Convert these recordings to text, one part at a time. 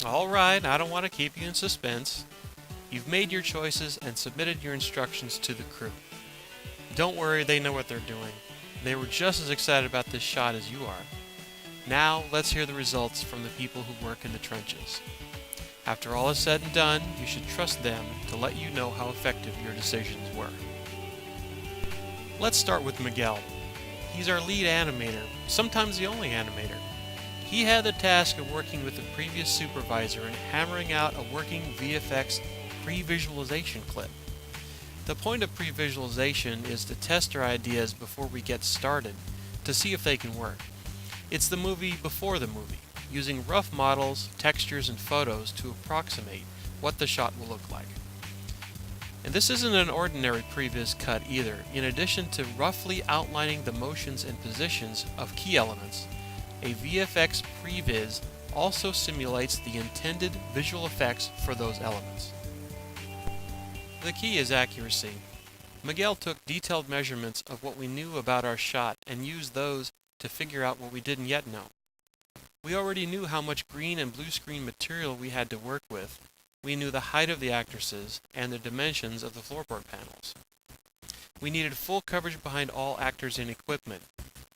Alright, I don't want to keep you in suspense. You've made your choices and submitted your instructions to the crew. Don't worry, they know what they're doing. They were just as excited about this shot as you are. Now, let's hear the results from the people who work in the trenches. After all is said and done, you should trust them to let you know how effective your decisions were. Let's start with Miguel. He's our lead animator, sometimes the only animator. He had the task of working with the previous supervisor and hammering out a working VFX pre-visualization clip. The point of pre-visualization is to test our ideas before we get started to see if they can work. It's the movie before the movie, using rough models, textures, and photos to approximate what the shot will look like. And this isn't an ordinary previs cut either. In addition to roughly outlining the motions and positions of key elements, a VFX previs also simulates the intended visual effects for those elements. The key is accuracy. Miguel took detailed measurements of what we knew about our shot and used those to figure out what we didn't yet know. We already knew how much green and blue screen material we had to work with. We knew the height of the actresses and the dimensions of the floorboard panels. We needed full coverage behind all actors and equipment,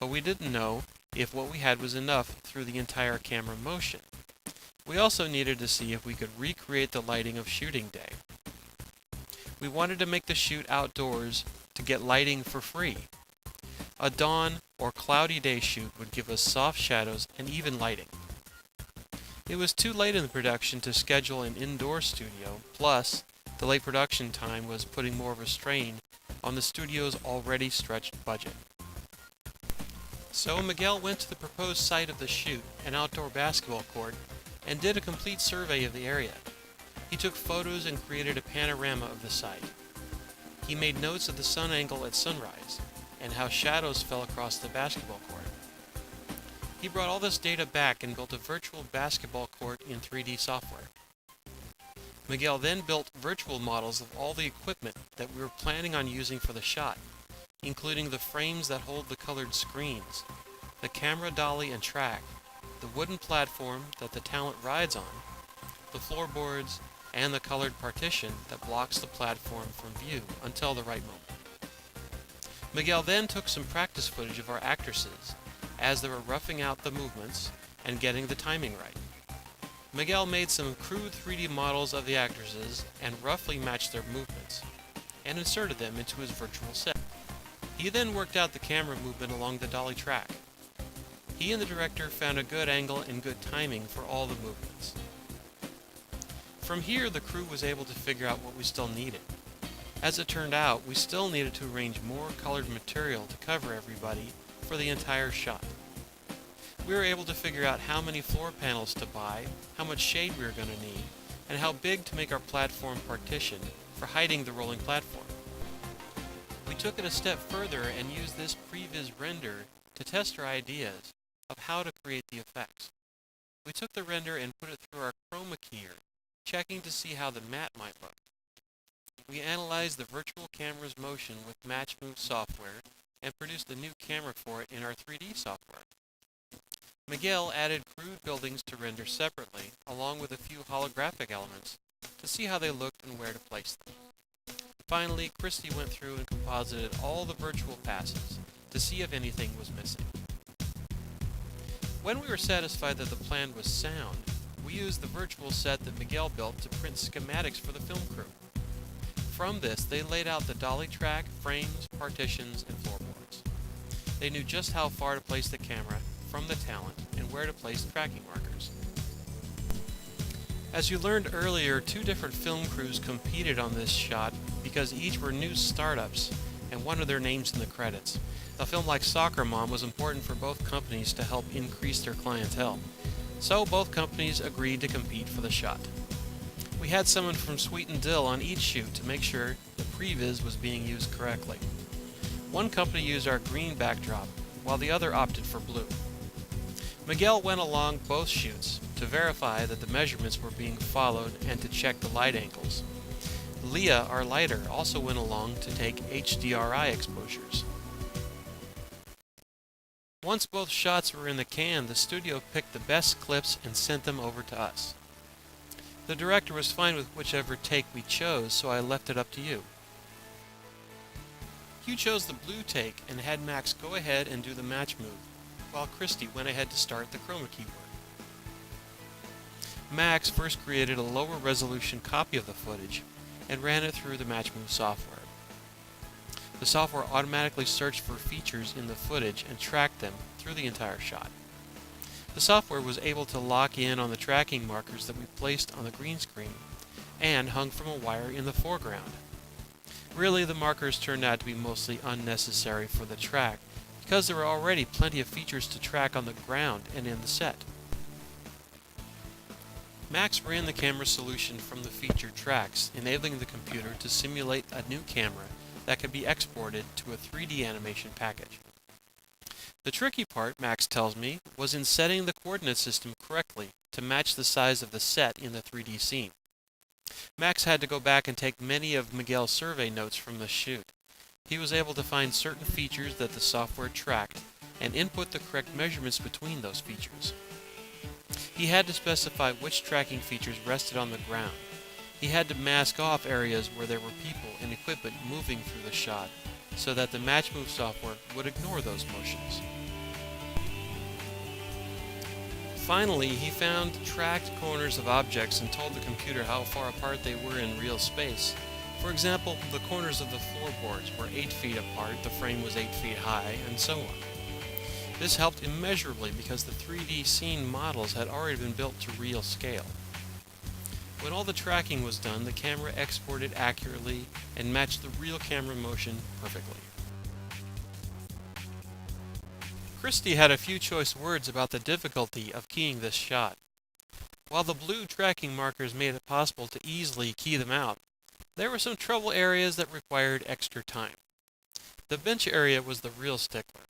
but we didn't know if what we had was enough through the entire camera motion. We also needed to see if we could recreate the lighting of shooting day. We wanted to make the shoot outdoors to get lighting for free. A dawn or cloudy day shoot would give us soft shadows and even lighting. It was too late in the production to schedule an indoor studio, plus the late production time was putting more of a strain on the studio's already stretched budget. So Miguel went to the proposed site of the shoot, an outdoor basketball court, and did a complete survey of the area. He took photos and created a panorama of the site. He made notes of the sun angle at sunrise and how shadows fell across the basketball court. He brought all this data back and built a virtual basketball court in 3D software. Miguel then built virtual models of all the equipment that we were planning on using for the shot, including the frames that hold the colored screens, the camera dolly and track, the wooden platform that the talent rides on, the floorboards, and the colored partition that blocks the platform from view until the right moment. Miguel then took some practice footage of our actresses as they were roughing out the movements and getting the timing right. Miguel made some crude 3D models of the actresses and roughly matched their movements, and inserted them into his virtual set. He then worked out the camera movement along the dolly track. He and the director found a good angle and good timing for all the movements. From here, the crew was able to figure out what we still needed. As it turned out, we still needed to arrange more colored material to cover everybody for the entire shot. We were able to figure out how many floor panels to buy, how much shade we were going to need, and how big to make our platform partition for hiding the rolling platform. We took it a step further and used this previs render to test our ideas of how to create the effects. We took the render and put it through our chroma keyer, checking to see how the matte might look. We analyzed the virtual camera's motion with MatchMove software and produced a new camera for it in our 3D software. Miguel added crude buildings to render separately, along with a few holographic elements, to see how they looked and where to place them. Finally, Christy went through and composited all the virtual passes to see if anything was missing. When we were satisfied that the plan was sound, we used the virtual set that Miguel built to print schematics for the film crew. From this, they laid out the dolly track, frames, partitions, and floorboards. They knew just how far to place the camera from the talent and where to place tracking markers. As you learned earlier, two different film crews competed on this shot because each were new startups and wanted their names in the credits. A film like Soccer Mom was important for both companies to help increase their clientele, so both companies agreed to compete for the shot. We had someone from Sweet and Dill on each shoot to make sure the previs was being used correctly. One company used our green backdrop, while the other opted for blue. Miguel went along both shoots to verify that the measurements were being followed and to check the light angles. Leah, our lighter, also went along to take HDRI exposures. Once both shots were in the can, the studio picked the best clips and sent them over to us. The director was fine with whichever take we chose, so I left it up to you. You chose the blue take and had Max go ahead and do the match move, while Christy went ahead to start the chroma key work. Max first created a lower resolution copy of the footage and ran it through the match move software. The software automatically searched for features in the footage and tracked them through the entire shot. The software was able to lock in on the tracking markers that we placed on the green screen and hung from a wire in the foreground. Really, the markers turned out to be mostly unnecessary for the track because there were already plenty of features to track on the ground and in the set. Max ran the camera solution from the featured tracks, enabling the computer to simulate a new camera that could be exported to a 3D animation package. The tricky part, Max tells me, was in setting the coordinate system correctly to match the size of the set in the 3D scene. Max had to go back and take many of Miguel's survey notes from the shoot. He was able to find certain features that the software tracked and input the correct measurements between those features. He had to specify which tracking features rested on the ground. He had to mask off areas where there were people and equipment moving through the shot so that the match move software would ignore those motions. Finally, he found tracked corners of objects and told the computer how far apart they were in real space. For example, the corners of the floorboards were 8 feet apart, the frame was 8 feet high, and so on. This helped immeasurably because the 3D scene models had already been built to real scale. When all the tracking was done, the camera exported accurately and matched the real camera motion perfectly. Christy had a few choice words about the difficulty of keying this shot. While the blue tracking markers made it possible to easily key them out, there were some trouble areas that required extra time. The bench area was the real stickler.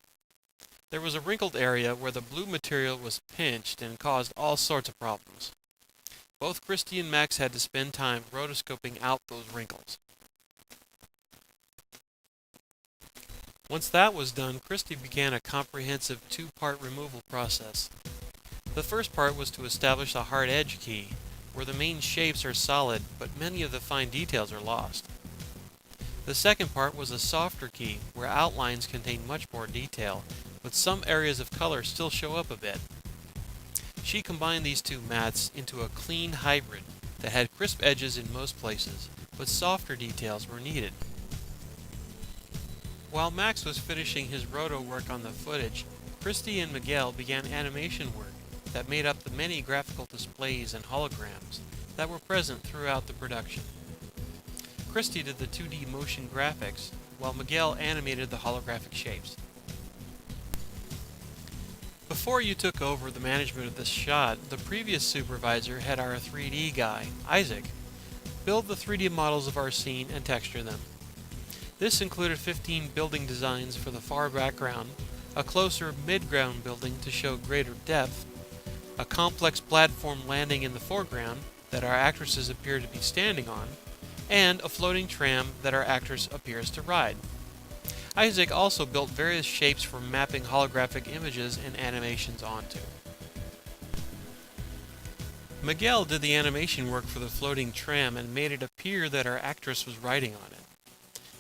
There was a wrinkled area where the blue material was pinched and caused all sorts of problems. Both Christy and Max had to spend time rotoscoping out those wrinkles. Once that was done, Christy began a comprehensive 2-part removal process. The first part was to establish a hard edge key, where the main shapes are solid, but many of the fine details are lost. The second part was a softer key, where outlines contain much more detail, but some areas of color still show up a bit. She combined these two mats into a clean hybrid that had crisp edges in most places, but softer details were needed. While Max was finishing his roto work on the footage, Christy and Miguel began animation work that made up the many graphical displays and holograms that were present throughout the production. Christy did the 2D motion graphics, while Miguel animated the holographic shapes. Before you took over the management of this shot, the previous supervisor had our 3D guy, Isaac, build the 3D models of our scene and texture them. This included 15 building designs for the far background, a closer mid-ground building to show greater depth, a complex platform landing in the foreground that our actresses appear to be standing on, and a floating tram that our actress appears to ride. Isaac also built various shapes for mapping holographic images and animations onto. Miguel did the animation work for the floating tram and made it appear that our actress was riding on it.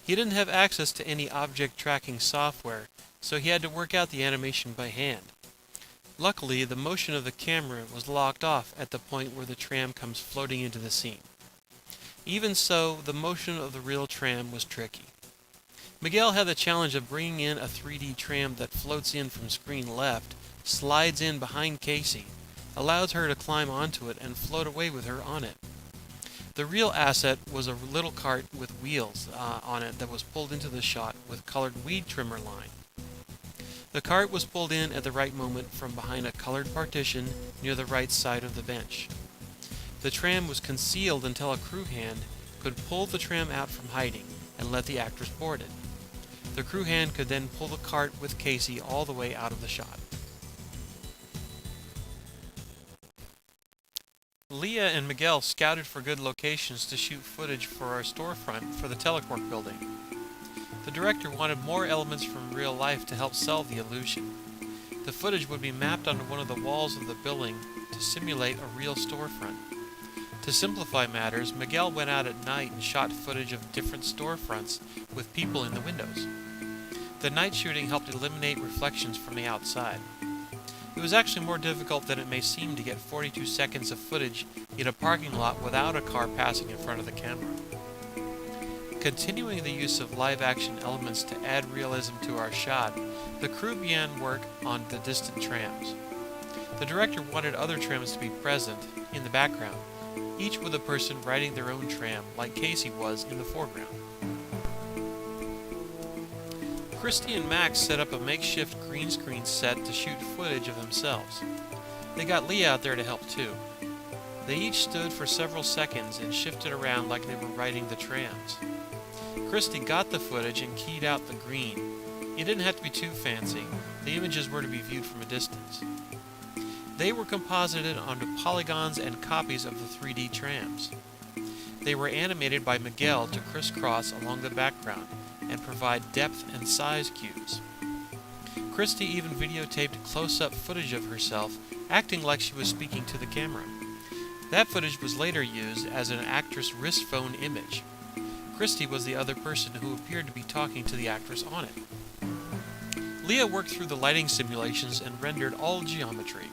He didn't have access to any object tracking software, so he had to work out the animation by hand. Luckily, the motion of the camera was locked off at the point where the tram comes floating into the scene. Even so, the motion of the real tram was tricky. Miguel had the challenge of bringing in a 3D tram that floats in from screen left, slides in behind Casey, allows her to climb onto it, and float away with her on it. The real asset was a little cart with wheels on it that was pulled into the shot with colored weed trimmer line. The cart was pulled in at the right moment from behind a colored partition near the right side of the bench. The tram was concealed until a crew hand could pull the tram out from hiding and let the actress board it. The crew hand could then pull the cart with Casey all the way out of the shot. Leah and Miguel scouted for good locations to shoot footage for our storefront for the Telecorp building. The director wanted more elements from real life to help sell the illusion. The footage would be mapped onto one of the walls of the building to simulate a real storefront. To simplify matters, Miguel went out at night and shot footage of different storefronts with people in the windows. The night shooting helped eliminate reflections from the outside. It was actually more difficult than it may seem to get 42 seconds of footage in a parking lot without a car passing in front of the camera. Continuing the use of live-action elements to add realism to our shot, the crew began work on the distant trams. The director wanted other trams to be present in the background, each with a person riding their own tram, like Casey was in the foreground. Christy and Max set up a makeshift green screen set to shoot footage of themselves. They got Leah out there to help too. They each stood for several seconds and shifted around like they were riding the trams. Christy got the footage and keyed out the green. It didn't have to be too fancy. The images were to be viewed from a distance. They were composited onto polygons and copies of the 3D trams. They were animated by Miguel to crisscross along the background and provide depth and size cues. Christy even videotaped close-up footage of herself, acting like she was speaking to the camera. That footage was later used as an actress wrist phone image. Christy was the other person who appeared to be talking to the actress on it. Leah worked through the lighting simulations and rendered all geometry.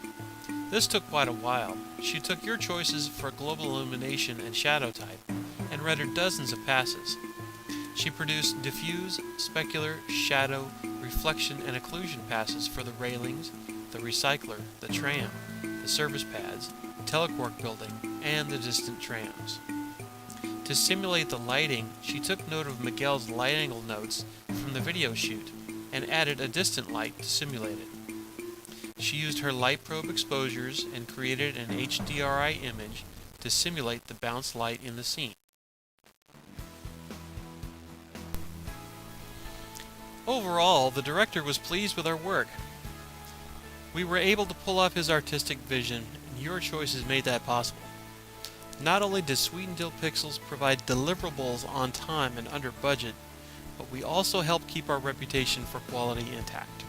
This took quite a while. She took your choices for global illumination and shadow type, and rendered dozens of passes. She produced diffuse, specular, shadow, reflection, and occlusion passes for the railings, the recycler, the tram, the service pads, the telecork building, and the distant trams. To simulate the lighting, she took note of Miguel's light angle notes from the video shoot, and added a distant light to simulate it. She used her light probe exposures and created an HDRI image to simulate the bounce light in the scene. Overall, the director was pleased with our work. We were able to pull off his artistic vision, and your choices made that possible. Not only did Sweet and Dill Pixels provide deliverables on time and under budget, but we also helped keep our reputation for quality intact.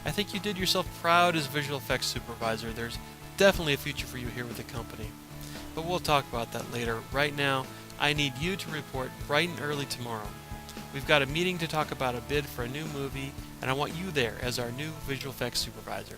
I think you did yourself proud as visual effects supervisor. There's definitely a future for you here with the company. But we'll talk about that later. Right now, I need you to report bright and early tomorrow. We've got a meeting to talk about a bid for a new movie, and I want you there as our new visual effects supervisor.